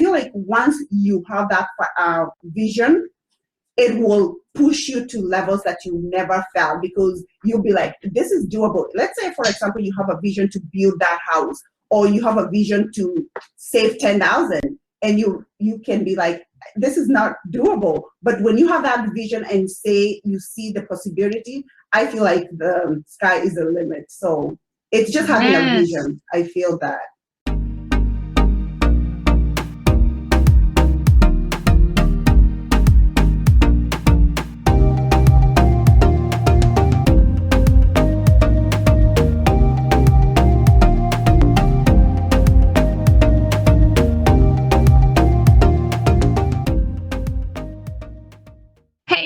feel like once you have that vision, it will push you to levels that you never felt, because you'll be like, this is doable. Let's say, for example, you have a vision to build that house, or you have a vision to save 10,000, and you can be like, this is not doable. But when you have that vision and say you see the possibility, I feel like the sky is the limit. So it's just having a vision. I feel that.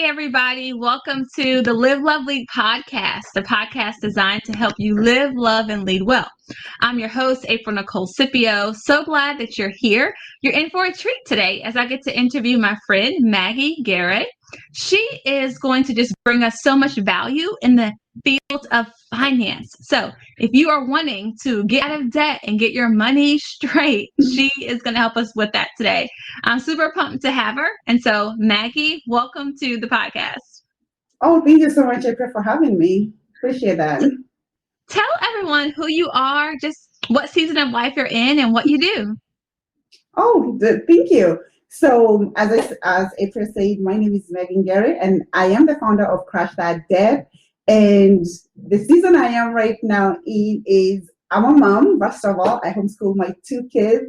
Everybody, welcome to the Live, Love, Lead podcast, the podcast designed to help you live, love, and lead well. I'm your host, April Nicole Scipio. So glad that you're here. You're in for a treat today as I get to interview my friend, Maggie Ngere. She is going to just bring us so much value in the field of finance. So if you are wanting to get out of debt and get your money straight, she is going to help us with that today. I'm super pumped to have her. And so Maggie, welcome to the podcast. Oh, thank you so much, April, for having me. Appreciate that. Tell everyone who you are, just what season of life you're in and what you do. Oh, thank you. So as April said, my name is Maggie Ngere, and I am the founder of Crash That Debt. And the season I am right now in is, I'm a mom. First of all, I homeschool my 2 kids.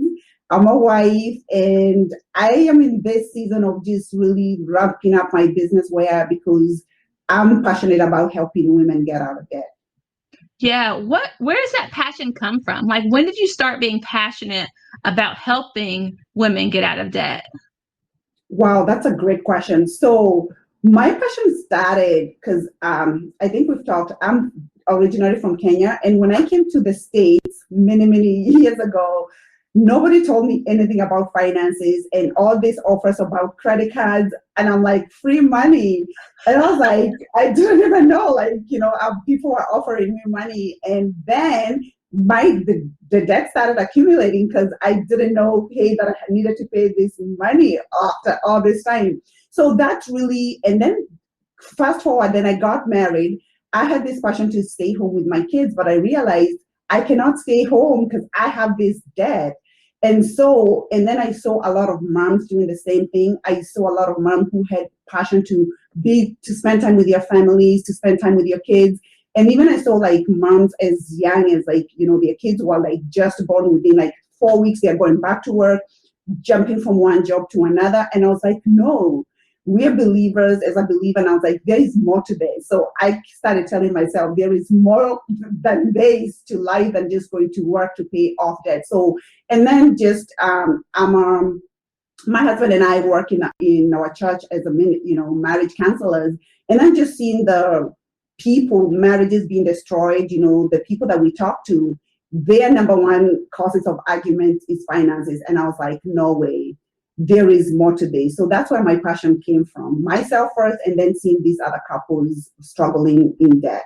I'm a wife, and I am in this season of just really ramping up my business because I'm passionate about helping women get out of debt. Yeah. Where does that passion come from? Like, when did you start being passionate about helping women get out of debt? Wow, that's a great question. So my passion started because I think we've talked, I'm originally from Kenya. And when I came to the States many, many years ago, nobody told me anything about finances and all these offers about credit cards. And I'm like, free money. And I was like, I didn't even know, people were offering me money. And then the debt started accumulating because I didn't know, that I needed to pay this money after all this time. So that's really, and then fast forward, then I got married. I had this passion to stay home with my kids, but I realized I cannot stay home because I have this debt. And then I saw a lot of moms doing the same thing. I saw a lot of moms who had passion to spend time with their families, to spend time with your kids. And even I saw moms as young as their kids were just born, within 4 weeks, they're going back to work, jumping from one job to another. And I was like, no, we're believers as a believer. And I was like, there is more to this. So I started telling myself there is more than this to life than just going to work to pay off debt. So, and then my husband and I work in our church as marriage counselors. And I'm just seeing the marriages being destroyed, the people that we talk to, their number one causes of argument is finances. And I was like, no way, there is more to this. So that's where my passion came from, myself first, and then seeing these other couples struggling in debt.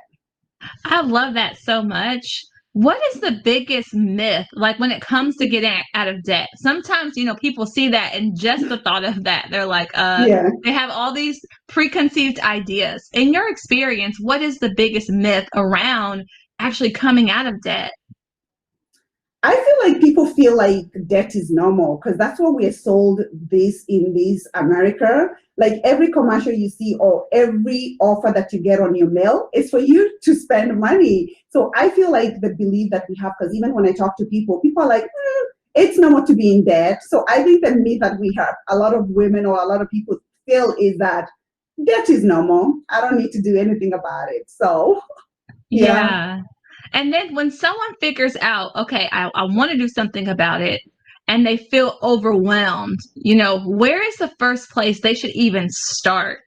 I love that so much. What is the biggest myth, when it comes to getting out of debt? Sometimes, people see that and just the thought of that, they're like, They have all these preconceived ideas. In your experience, what is the biggest myth around actually coming out of debt? I feel like people feel like debt is normal because that's what we're sold in America. Every commercial you see or every offer that you get on your mail is for you to spend money. So I feel like the belief that we have, because even when I talk to people are like, it's normal to be in debt. So I think the myth that we have, a lot of women or a lot of people feel, is that debt is normal. I don't need to do anything about it. So, yeah. And then when someone figures out, okay, I want to do something about it, and they feel overwhelmed, where is the first place they should even start?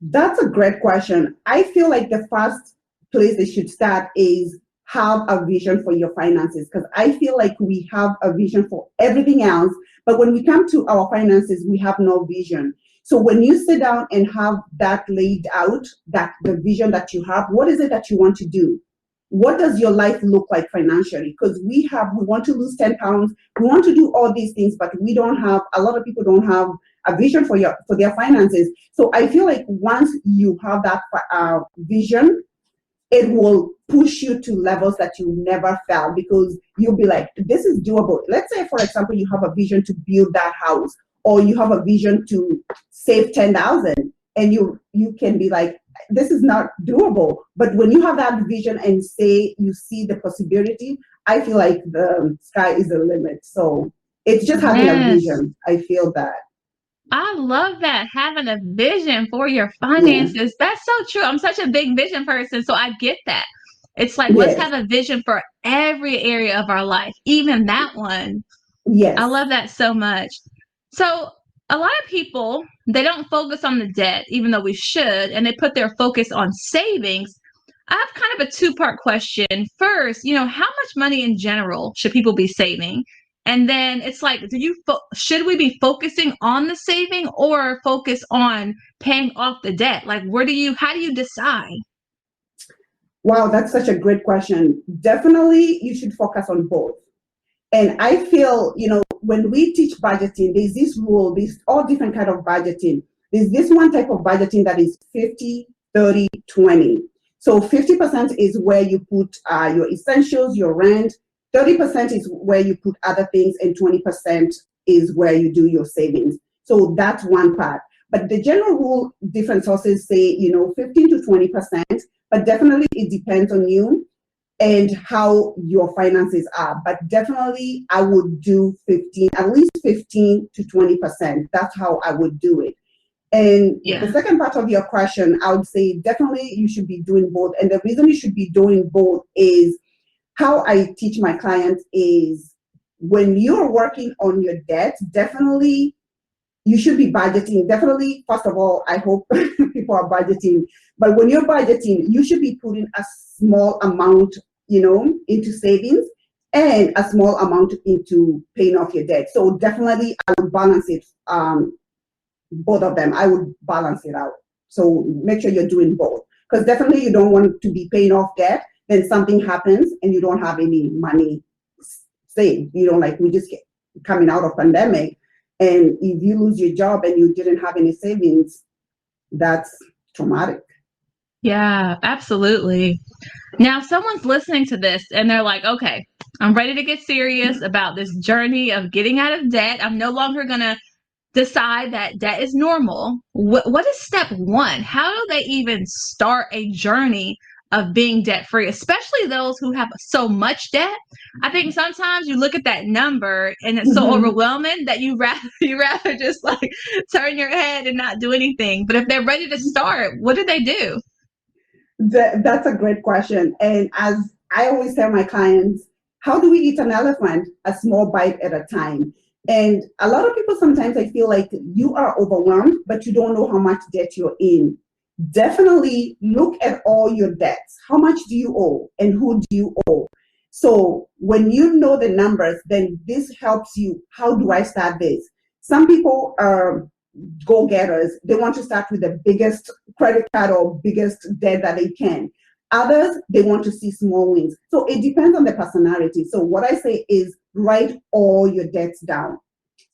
That's a great question. I feel like the first place they should start is have a vision for your finances, because I feel like we have a vision for everything else, but when we come to our finances, we have no vision. So when you sit down and have that laid out, that the vision that you have, what is it that you want to do? what does your life look like financially? Because we want to lose 10 pounds, we want to do all these things, but a lot of people don't have a vision for their finances. So I feel like once you have that vision, it will push you to levels that you never felt, because you'll be like, this is doable. Let's say, for example, you have a vision to build that house, or you have a vision to save 10,000, and you can be like, this is not doable. But when you have that vision and say you see the possibility, I feel like the sky is the limit. So it's just having a vision. I feel that. I love that, having a vision for your finances. Yeah. That's so true. I'm such a big vision person, so I get that. It's like, let's Yes. have a vision for every area of our life, even that one. Yes. I love that so much. So a lot of people, they don't focus on the debt, even though we should, and they put their focus on savings. I have kind of a two-part question. First, how much money in general should people be saving? And then it's like, should we be focusing on the saving or focus on paying off the debt? Like, how do you decide? Wow, that's such a great question. Definitely, you should focus on both. And I feel, when we teach budgeting, there's this rule, there's all different kind of budgeting. There's this one type of budgeting that is 50, 30, 20. So 50% is where you put your essentials, your rent. 30% is where you put other things, and 20% is where you do your savings. So that's one part. But the general rule, different sources say, 15 to 20%, but definitely it depends on you and how your finances are. But definitely I would do at least 15 to 20%. That's how I would do it. And the second part of your question, I would say definitely you should be doing both. And the reason you should be doing both is how I teach my clients is when you're working on your debt, definitely you should be budgeting. Definitely, first of all, I hope people are budgeting. But when you're budgeting, you should be putting a small amount, into savings and a small amount into paying off your debt. So definitely, I would balance it. Both of them, I would balance it out. So make sure you're doing both, because definitely you don't want to be paying off debt. Then something happens and you don't have any money saved. We just get coming out of pandemic. And if you lose your job and you didn't have any savings, that's traumatic. Yeah, absolutely. Now, someone's listening to this and they're like, okay, I'm ready to get serious about this journey of getting out of debt. I'm no longer going to decide that debt is normal. What is step one? How do they even start a journey of being debt free, especially those who have so much debt? I think sometimes you look at that number and it's so overwhelming that you rather just like turn your head and not do anything. But if they're ready to start, what do they do? That's a great question. And as I always tell my clients, how do we eat an elephant? A small bite at a time. And a lot of people, sometimes I feel like you are overwhelmed, but you don't know how much debt you're in. Definitely look at all your debts. How much do you owe and who do you owe? So when you know the numbers, then this helps you. How do I start this? Some people are go-getters. They want to start with the biggest credit card or biggest debt that they can. Others, they want to see small wins. So it depends on the personality. So what I say is write all your debts down.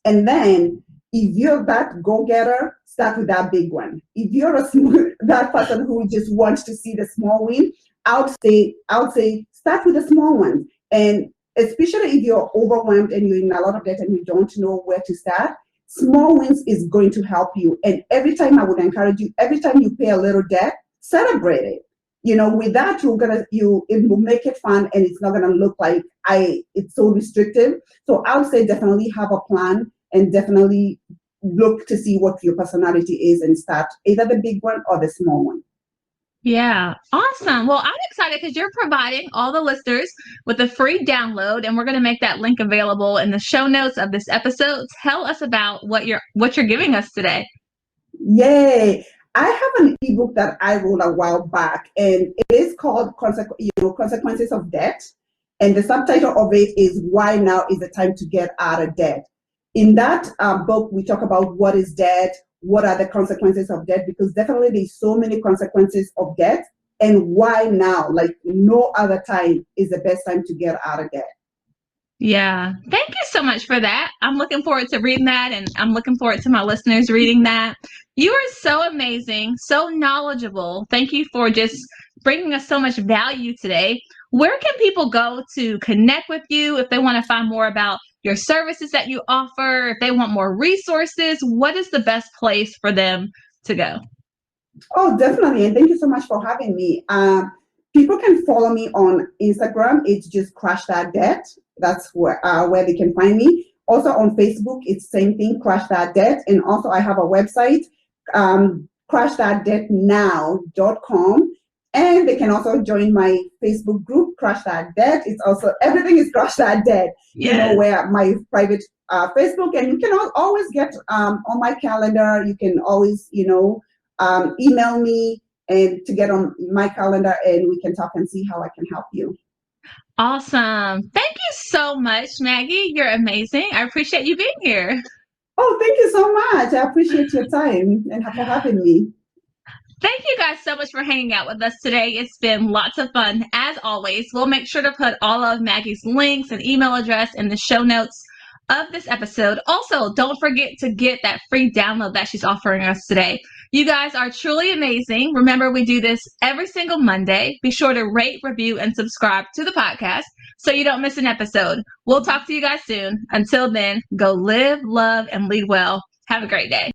And then if you're that go-getter, start with that big one. If you're that person who just wants to see the small win, I would say start with the small one. And especially if you're overwhelmed and you're in a lot of debt and you don't know where to start, small wins is going to help you. And every time I would encourage you, every time you pay a little debt, celebrate it. With that, it will make it fun, and it's not gonna look like it's so restrictive. So I would say definitely have a plan and definitely look to see what your personality is and start either the big one or the small one. Yeah, awesome. Well, I'm excited because you're providing all the listeners with a free download, and we're going to make that link available in the show notes of this episode. Tell us about what you're giving us today. Yay! I have an ebook that I wrote a while back, and it is called Consequences of Debt. And the subtitle of it is Why Now is the Time to Get Out of Debt. In that book, we talk about what is debt, what are the consequences of debt, because definitely there's so many consequences of debt. and why now. Like no other time is the best time to get out of debt. Yeah. Thank you so much for that. I'm looking forward to reading that, and I'm looking forward to my listeners reading that. You are so amazing, so knowledgeable. Thank you for just bringing us so much value today. Where can people go to connect with you if they want to find more about your services that you offer, if they want more resources? What is the best place for them to go? Oh, definitely. And thank you so much for having me. People can follow me on Instagram. It's just Crush That Debt. That's where they can find me. Also on Facebook, it's same thing, Crush That Debt. And also I have a website, crushthatdebtnow.com. And they can also join my Facebook group, Crush That Debt. It's also, everything is Crush That Debt, Yes. where my private Facebook, and you can always get on my calendar. You can always, email me and to get on my calendar, and we can talk and see how I can help you. Awesome. Thank you so much, Maggie. You're amazing. I appreciate you being here. Oh, thank you so much. I appreciate your time and for having me. Thank you guys so much for hanging out with us today. It's been lots of fun. As always, we'll make sure to put all of Maggie's links and email address in the show notes of this episode. Also, don't forget to get that free download that she's offering us today. You guys are truly amazing. Remember, we do this every single Monday. Be sure to rate, review, and subscribe to the podcast so you don't miss an episode. We'll talk to you guys soon. Until then, go live, love, and lead well. Have a great day.